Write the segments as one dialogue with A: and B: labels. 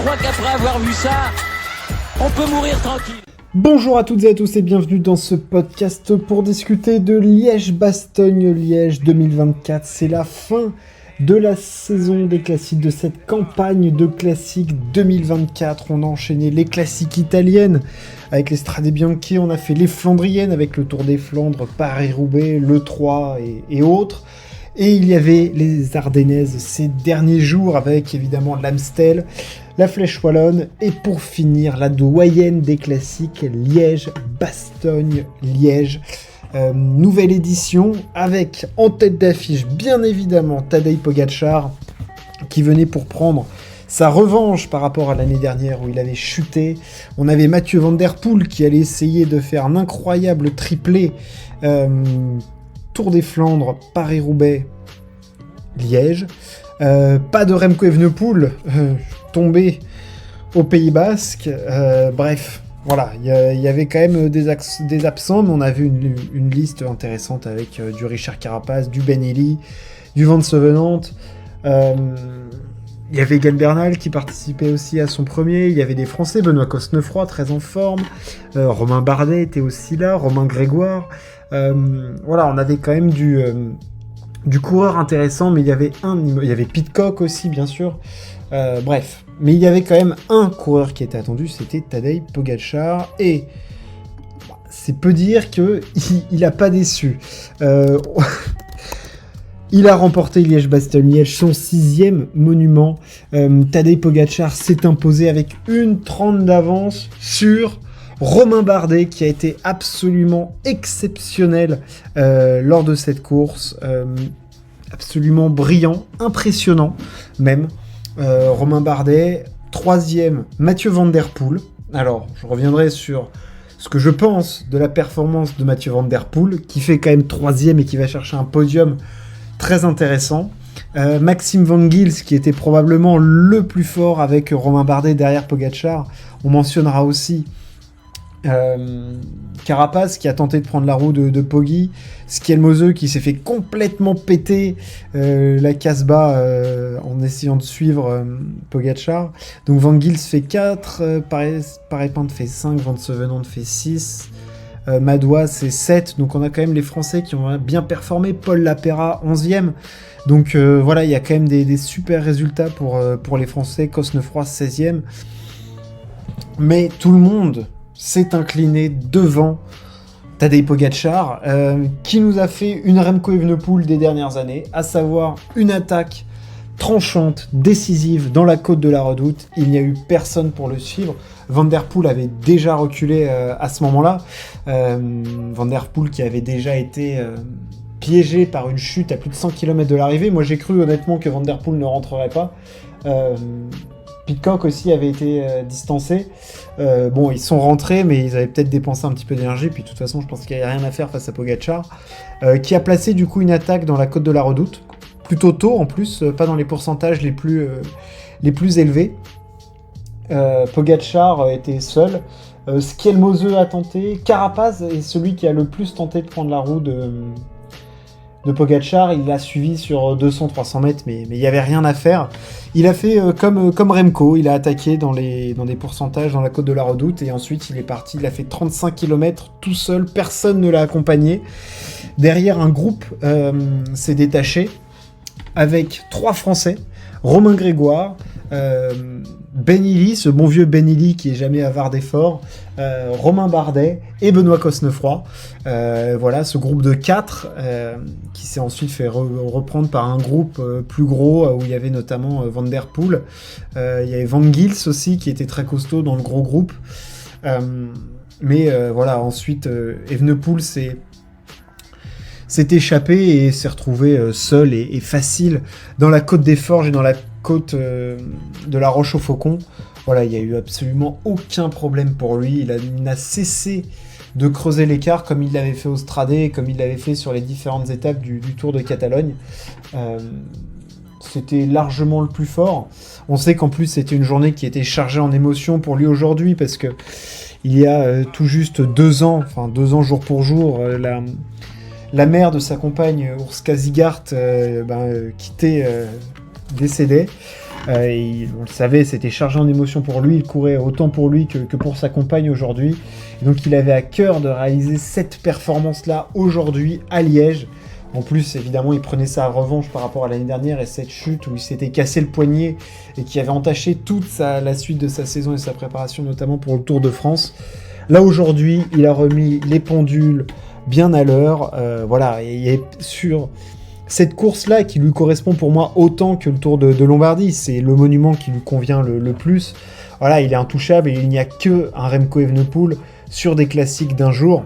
A: crois qu'après avoir vu ça, on peut mourir tranquille.
B: Bonjour à toutes et à tous et bienvenue dans ce podcast pour discuter de Liège-Bastogne-Liège 2024. C'est la fin de la saison des classiques, de cette campagne de classiques 2024. On a enchaîné les classiques italiennes avec les Strade Bianche, on a fait les Flandriennes avec le Tour des Flandres, Paris-Roubaix, le 3 et autres. Et il y avait les Ardennaises ces derniers jours avec évidemment l'Amstel, la Flèche Wallonne et pour finir la doyenne des classiques, Liège-Bastogne-Liège. Nouvelle édition avec en tête d'affiche bien évidemment Tadej Pogačar qui venait pour prendre sa revanche par rapport à l'année dernière où il avait chuté. On avait Mathieu Van Der Poel qui allait essayer de faire un incroyable triplé. Tour des Flandres, Paris-Roubaix, Liège. Pas de Remco Evenepoel tombé au Pays Basque. Bref, voilà, il y avait quand même des absents, mais on a vu une liste intéressante avec du Richard Carapaz, du Ben Eli, du Van Sevenant. Il y avait Egan Bernal qui participait aussi à son premier. Il y avait des Français, Benoît Cosnefroy, très en forme. Romain Bardet était aussi là, Romain Grégoire. Voilà, on avait quand même du coureur intéressant, mais il y avait Pidcock aussi, bien sûr. Bref, mais il y avait quand même un coureur qui était attendu, c'était Tadej Pogačar, et c'est peu dire que il a pas déçu. Il a remporté Liège-Bastogne-Liège, son 6e monument. Tadej Pogačar s'est imposé avec 1:30 d'avance sur Romain Bardet, qui a été absolument exceptionnel lors de cette course. Absolument brillant, impressionnant même. Romain Bardet, 3e, Mathieu Van Der Poel. Alors, je reviendrai sur ce que je pense de la performance de Mathieu Van Der Poel, qui fait quand même 3e et qui va chercher un podium très intéressant. Maxime Van Gils, qui était probablement le plus fort avec Romain Bardet derrière Pogačar. On mentionnera aussi Carapaz qui a tenté de prendre la roue de Poggi, Schielmose qui s'est fait complètement péter la Casbah en essayant de suivre Pogačar. Donc Van Gils fait 4, Paré-Pinte fait 5, Van Sevenant fait 6, Madoua c'est 7, donc on a quand même les Français qui ont bien performé, Paul Lapera 11e, donc voilà, il y a quand même des super résultats pour les Français, Cosnefroy 16e, mais tout le monde s'est incliné devant Tadej Pogačar, qui nous a fait une Remco Evenepoel des dernières années, à savoir une attaque tranchante, décisive dans la côte de la Redoute. Il n'y a eu personne pour le suivre. Van Der Poel avait déjà reculé à ce moment-là. Van Der Poel qui avait déjà été piégé par une chute à plus de 100 km de l'arrivée. Moi j'ai cru honnêtement que Van Der Poel ne rentrerait pas. Pidcock aussi avait été distancé. Bon, ils sont rentrés, mais ils avaient peut-être dépensé un petit peu d'énergie. Puis de toute façon, je pense qu'il n'y avait rien à faire face à Pogačar, qui a placé du coup une attaque dans la côte de la Redoute, plutôt tôt en plus, pas dans les pourcentages les plus élevés. Pogačar était seul. Schielmose a tenté. Carapaz est celui qui a le plus tenté de prendre la roue de Pogačar. Il l'a suivi sur 200-300 mètres, mais il n'y avait rien à faire. Il a fait comme Remco, il a attaqué dans des pourcentages dans la côte de la Redoute, et ensuite il est parti, il a fait 35 km tout seul, personne ne l'a accompagné. Derrière, un groupe s'est détaché, avec 3 Français, Romain Grégoire, Ben Eli, ce bon vieux Ben Eli qui est jamais avare d'efforts, Romain Bardet et Benoît Cosnefroy. Voilà, ce groupe de 4 qui s'est ensuite fait reprendre par un groupe plus gros où il y avait notamment Van Der Poel. Il y avait Van Gils aussi qui était très costaud dans le gros groupe. Mais voilà, ensuite Evenepoel s'est échappé et s'est retrouvé seul et facile dans la côte des Forges et dans la côte de la Roche au Faucon. Voilà, il n'y a eu absolument aucun problème pour lui. Il n'a cessé de creuser l'écart comme il l'avait fait au Stradé, comme il l'avait fait sur les différentes étapes du Tour de Catalogne. C'était largement le plus fort. On sait qu'en plus c'était une journée qui était chargée en émotions pour lui aujourd'hui, parce que il y a tout juste 2 ans, enfin 2 ans jour pour jour, la mère de sa compagne Urska Sigart quittait, décédait. On le savait, c'était chargé en émotions pour lui, il courait autant pour lui que pour sa compagne aujourd'hui. Et donc il avait à cœur de réaliser cette performance-là aujourd'hui à Liège. En plus, évidemment, il prenait sa revanche par rapport à l'année dernière et cette chute où il s'était cassé le poignet et qui avait entaché toute la suite de sa saison et sa préparation, notamment pour le Tour de France. Là, aujourd'hui, il a remis les pendules bien à l'heure. Voilà, et sur cette course-là qui lui correspond pour moi autant que le Tour de Lombardie. C'est le monument qui lui convient le plus. Voilà, il est intouchable et il n'y a que un Remco Evenepoel sur des classiques d'un jour.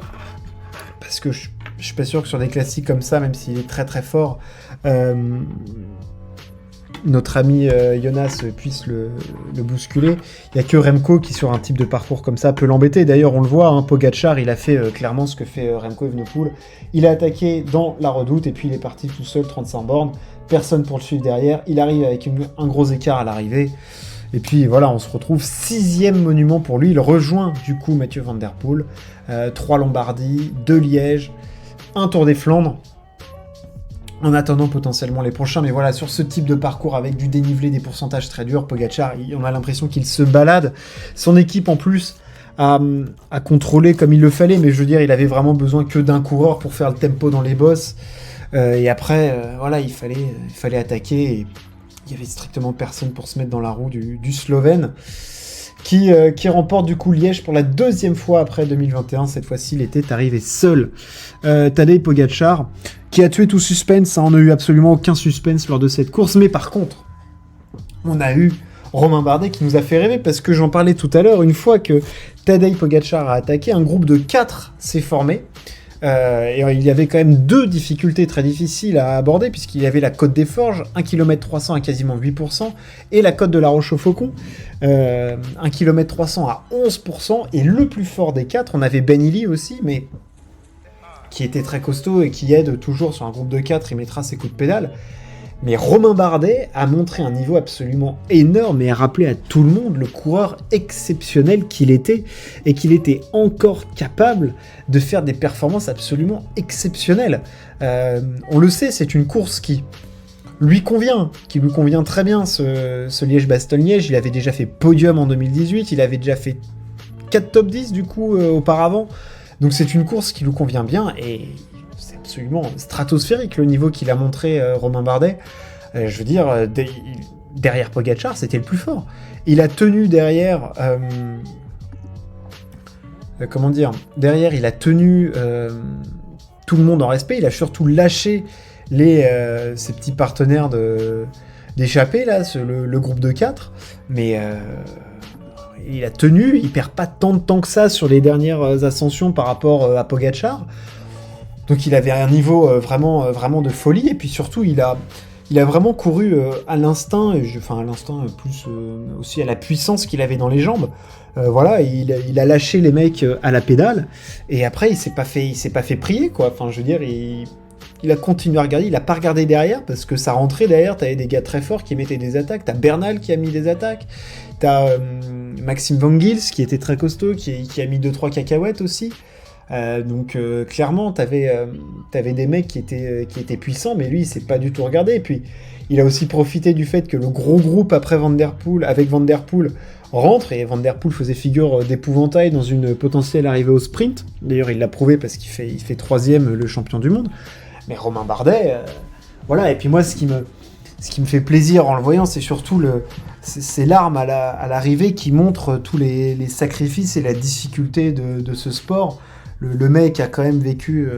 B: Parce que je suis pas sûr que sur des classiques comme ça, même s'il est très très fort, notre ami Jonas puisse le bousculer. Il n'y a que Remco qui, sur un type de parcours comme ça, peut l'embêter. D'ailleurs, on le voit, hein, Pogačar, il a fait clairement ce que fait Remco Evenepoel. Il a attaqué dans la redoute et puis il est parti tout seul, 35 bornes. Personne pour le suivre derrière. Il arrive avec un gros écart à l'arrivée. Et puis voilà, on se retrouve 6e monument pour lui. Il rejoint du coup Mathieu Van Der Poel. 3 Lombardie, 2 Liège, 1 Tour des Flandres. En attendant potentiellement les prochains, mais voilà, sur ce type de parcours avec du dénivelé, des pourcentages très durs, Pogačar, on a l'impression qu'il se balade. Son équipe en plus a contrôlé comme il le fallait, mais je veux dire, il avait vraiment besoin que d'un coureur pour faire le tempo dans les bosses. Et après, voilà, il fallait attaquer. Et il y avait strictement personne pour se mettre dans la roue du Slovène, qui remporte du coup Liège pour la 2e fois après 2021. Cette fois-ci, il était arrivé seul. Tadej Pogačar, qui a tué tout suspense. On n'a eu absolument aucun suspense lors de cette course. Mais par contre, on a eu Romain Bardet qui nous a fait rêver, parce que j'en parlais tout à l'heure. Une fois que Tadej Pogačar a attaqué, un groupe de 4 s'est formé. Et il y avait quand même 2 difficultés très difficiles à aborder, puisqu'il y avait la côte des Forges, 1 km 300 à quasiment 8%, et la côte de la Roche-au-Faucon, 1 km 300 à 11%, et le plus fort des 4, on avait Ben Illy aussi, mais qui était très costaud et qui aide toujours sur un groupe de 4, il mettra ses coups de pédale. Mais Romain Bardet a montré un niveau absolument énorme et a rappelé à tout le monde le coureur exceptionnel qu'il était, et qu'il était encore capable de faire des performances absolument exceptionnelles. On le sait, c'est une course qui lui convient très bien, ce Liège-Bastogne-Liège. Il avait déjà fait podium en 2018, il avait déjà fait 4 top 10 du coup auparavant. Donc c'est une course qui lui convient bien, et c'est absolument stratosphérique le niveau qu'il a montré Romain Bardet. Je veux dire, derrière Pogačar, c'était le plus fort. Il a tenu derrière... Derrière, il a tenu tout le monde en respect. Il a surtout lâché ses petits partenaires d'échappée, là, le groupe de 4. Mais... il a tenu, il perd pas tant de temps que ça sur les dernières ascensions par rapport à Pogačar. Donc il avait un niveau vraiment de folie, et puis surtout il a vraiment couru à l'instinct, à l'instinct plus aussi à la puissance qu'il avait dans les jambes. Voilà, il a lâché les mecs à la pédale, et après il s'est pas fait prier, quoi. Enfin, je veux dire, il a continué à regarder, il a pas regardé derrière, parce que ça rentrait derrière, t'avais des gars très forts qui mettaient des attaques, t'as Bernal qui a mis des attaques, t'as Maxime Van Gils qui était très costaud, qui a mis 2-3 cacahuètes aussi. Donc clairement, t'avais des mecs qui étaient puissants, mais lui, il s'est pas du tout regardé. Et puis, il a aussi profité du fait que le gros groupe avec Van Der Poel rentre, et Van Der Poel faisait figure d'épouvantail dans une potentielle arrivée au sprint. D'ailleurs, il l'a prouvé parce qu'il fait 3e, le champion du monde. Mais Romain Bardet, voilà. Et puis moi, ce qui me fait plaisir en le voyant, c'est surtout ces larmes à l'arrivée qui montrent tous les sacrifices et la difficulté de ce sport. Le mec a quand même vécu...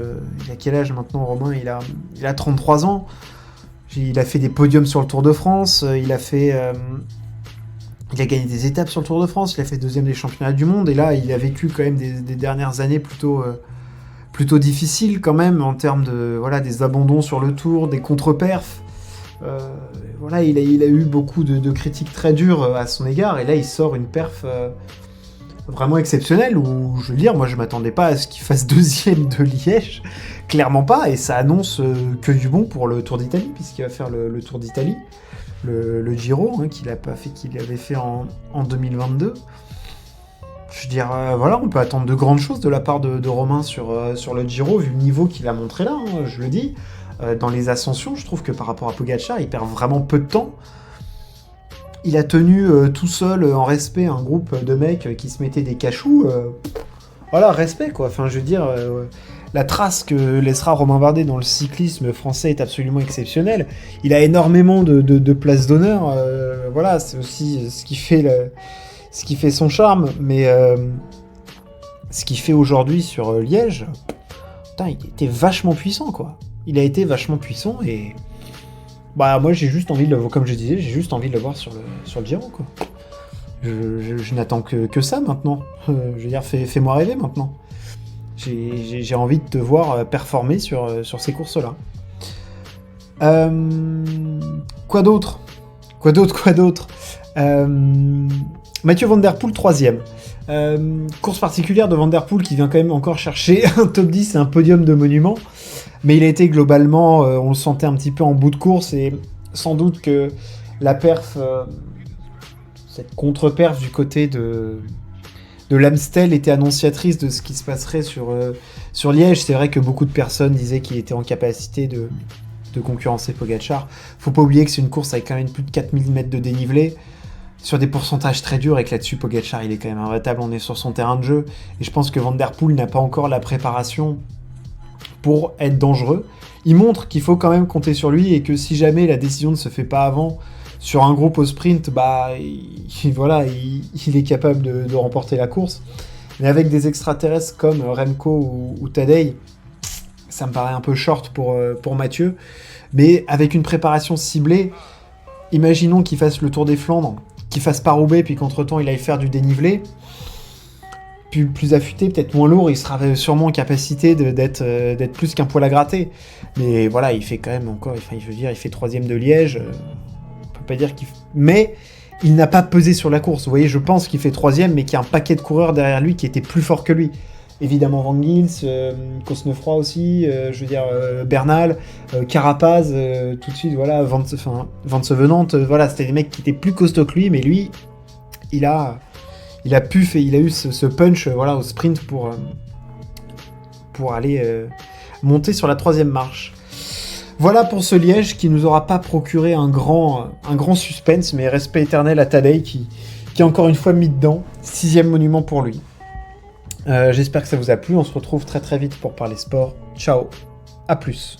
B: il a quel âge maintenant, Romain ? Il a 33 ans. Il a fait des podiums sur le Tour de France. Il a gagné des étapes sur le Tour de France. Il a fait 2e des championnats du monde. Et là, il a vécu quand même des dernières années plutôt difficiles quand même, en termes des abandons sur le Tour, des contre-perfs. Voilà, il a eu beaucoup de critiques très dures à son égard. Et là, il sort une perf... vraiment exceptionnel, où je veux dire, moi je m'attendais pas à ce qu'il fasse 2e de Liège, clairement pas, et ça annonce que du bon pour le Tour d'Italie, puisqu'il va faire le Tour d'Italie, le Giro, hein, qu'il avait fait en 2022. Je veux dire, voilà, on peut attendre de grandes choses de la part de Romain sur le Giro, vu le niveau qu'il a montré là, hein, je le dis. Dans les ascensions, je trouve que par rapport à Pogačar, il perd vraiment peu de temps. il a tenu tout seul, en respect, un groupe de mecs qui se mettaient des cachous. Voilà, respect, quoi. Enfin, je veux dire, la trace que laissera Romain Bardet dans le cyclisme français est absolument exceptionnelle. Il a énormément de places d'honneur. Voilà, c'est aussi ce qui fait son charme. Mais ce qu'il fait aujourd'hui sur Liège, putain, il était vachement puissant, quoi. Il a été vachement puissant et... Bah, moi, j'ai juste envie de le voir, comme je disais, j'ai juste envie de le voir sur le Giro, quoi. Je n'attends que ça maintenant. Je veux dire, fais-moi rêver maintenant. J'ai envie de te voir performer sur ces courses-là. Quoi d'autre Mathieu Van Der Poel, 3ème. Course particulière de Van Der Poel qui vient quand même encore chercher un top 10 et un podium de monument. Mais il a été globalement, on le sentait un petit peu en bout de course et sans doute que la perf, cette contre-perf du côté de l'Amstel était annonciatrice de ce qui se passerait sur Liège. C'est vrai que beaucoup de personnes disaient qu'il était en capacité de concurrencer Pogačar. Faut pas oublier que c'est une course avec quand même plus de 4000 mètres de dénivelé, sur des pourcentages très durs, et que là-dessus, Pogačar, il est quand même imbattable, on est sur son terrain de jeu. Et je pense que Van Der Poel n'a pas encore la préparation pour être dangereux. Il montre qu'il faut quand même compter sur lui et que si jamais la décision ne se fait pas avant sur un groupe au sprint, bah il est capable de remporter la course. Mais avec des extraterrestres comme Remco ou Tadej, ça me paraît un peu short pour Mathieu. Mais avec une préparation ciblée, imaginons qu'il fasse le Tour des Flandres, qu'il fasse Paris-Roubaix, puis qu'entre-temps il aille faire du dénivelé. Plus affûté, peut-être moins lourd, il sera sûrement en capacité d'être plus qu'un poil à gratter. Mais voilà, il fait quand même encore, enfin, je veux dire, il fait 3ème de Liège. On peut pas dire qu'il... Mais il n'a pas pesé sur la course. Vous voyez, je pense qu'il fait 3ème, mais qu'il y a un paquet de coureurs derrière lui qui étaient plus forts que lui. Évidemment Van Gils, Cosnefroy aussi, je veux dire Bernal, Carapaz, tout de suite, voilà, Van Sevenant, voilà, c'était des mecs qui étaient plus costauds que lui, mais lui, il a eu ce punch, voilà, au sprint pour aller monter sur la 3ème marche. Voilà pour ce Liège qui nous aura pas procuré un grand suspense, mais respect éternel à Tadej qui est encore une fois mis dedans. 6ème monument pour lui. J'espère que ça vous a plu. On se retrouve très très vite pour parler sport. Ciao, à plus.